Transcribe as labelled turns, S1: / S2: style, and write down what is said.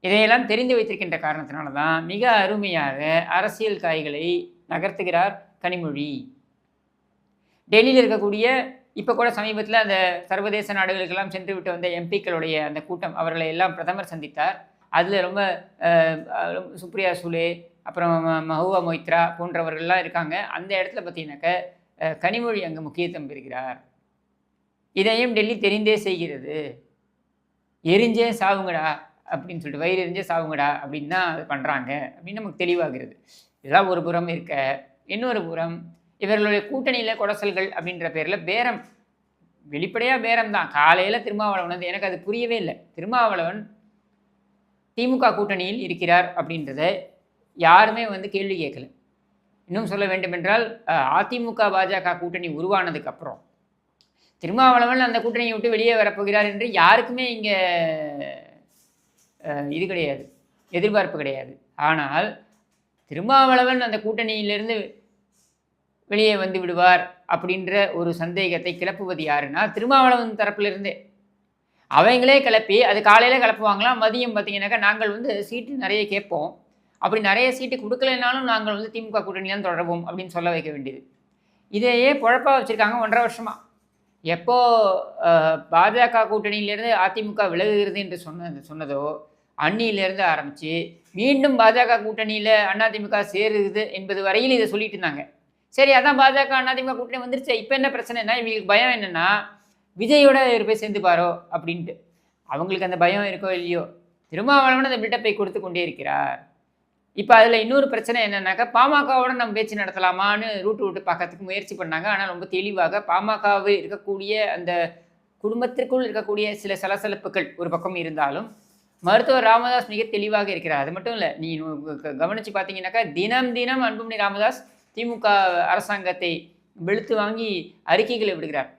S1: இதையெல்லாம் தெரிந்து வைத்திருக்கின்ற காரணத்தினால தான் மிக அருமையாக அரசியல் காய்களை நகர்த்துகிறார் கனிமொழி. டெல்லியில் இருக்கக்கூடிய இப்போ கூட சமீபத்தில் அந்த சர்வதேச நாடுகளுக்கெல்லாம் சென்று விட்டு வந்த எம்பிக்களுடைய அந்த கூட்டம் அவர்களை எல்லாம் பிரதமர் சந்தித்தார். அதில் ரொம்ப சுப்ரியா சுலே, அப்புறம் மஹுவா மொய்த்ரா போன்றவர்கள்லாம் இருக்காங்க. அந்த இடத்துல பார்த்தீங்கன்னாக்க கனிமொழி அங்கே முக்கியத்துவம் பெறுகிறார். இதையும் டெல்லி தெரிந்தே செய்கிறது. எரிஞ்சே சாவுங்கடா அப்படின்னு சொல்லிட்டு, வயிறு எரிஞ்சே சாவுங்கடா அப்படின்னு தான் அது பண்ணுறாங்க அப்படின்னு நமக்கு தெளிவாகிறது. இதெல்லாம் ஒரு புறம் இருக்க, இன்னொரு புறம் இவர்களுடைய கூட்டணியில் கொடசல்கள் அப்படின்ற பேரில் பேரம், வெளிப்படையாக பேரம் தான். காலையில் திருமாவளவன் வந்து எனக்கு அது புரியவே இல்லை. திருமாவளவன் திமுக கூட்டணியில் இருக்கிறார் அப்படின்றத யாருமே வந்து கேள்வி கேட்கல. இன்னும் சொல்ல வேண்டுமென்றால் அதிமுக பாஜக கூட்டணி உருவானதுக்கப்புறம் திருமாவளவன் அந்த கூட்டணியை விட்டு வெளியே வரப்போகிறார் என்று யாருக்குமே இங்கே இது கிடையாது, எதிர்பார்ப்பு கிடையாது. ஆனால் திருமாவளவன் அந்த கூட்டணியிலிருந்து வெளியே வந்து விடுவார் அப்படின்ற ஒரு சந்தேகத்தை கிளப்புவது யாருன்னா திருமாவளவன் தரப்பிலிருந்தே. அவங்களே கிளப்பி அது காலையில் கிளப்புவாங்களாம், மதியம் பார்த்தீங்கன்னாக்கா நாங்கள் வந்து சீட்டு நிறைய கேட்போம், அப்படி நிறைய சீட்டு கொடுக்கலைனாலும் நாங்கள் வந்து திமுக கூட்டணியில் தொடருவோம் அப்படின்னு சொல்ல வைக்க வேண்டியது. இதையே குழப்பா வச்சுருக்காங்க 1.5 வருஷமாக. எப்போ பாஜக கூட்டணியிலேருந்து அதிமுக விலகுகிறது என்று சொன்னதோ அன்னியிலேருந்து ஆரம்பித்து மீண்டும் பாஜக கூட்டணியில் அதிமுக சேருது என்பது வரையில் இதை சொல்லிட்டு இருந்தாங்க. சரி, அதான் பாஜக அதிமுக கூட்டணி வந்துருச்சு, இப்போ என்ன பிரச்சனைனா இவங்களுக்கு பயம் என்னென்னா விஜயோட போய் சேர்ந்துப்பாரோ அப்படின்ட்டு. அவங்களுக்கு அந்த பயம் இருக்கோ இல்லையோ, திருமாவளவன் அந்த பில்டப்பை கொடுத்து கொண்டே இருக்கிறார். இப்போ அதில் இன்னொரு பிரச்சனை என்னன்னாக்கா, பாமகவோட நம்ம பேச்சு நடத்தலாமான்னு ரூட்டு பார்க்கறதுக்கு முயற்சி பண்ணாங்க. ஆனால் ரொம்ப தெளிவாக பாமகவில் இருக்கக்கூடிய அந்த குடும்பத்திற்குள் இருக்கக்கூடிய சில சலசலப்புகள் ஒரு பக்கம் இருந்தாலும் மருத்துவர் ராமதாஸ் மிக தெளிவாக இருக்கிறார். அது மட்டும் இல்லை, நீ கவனித்து பார்த்தீங்கன்னாக்கா தினம் தினம் அன்புமணி ராமதாஸ் திமுக அரசாங்கத்தை வெளுத்து வாங்கி அறிக்கைகளை விடுகிறார்.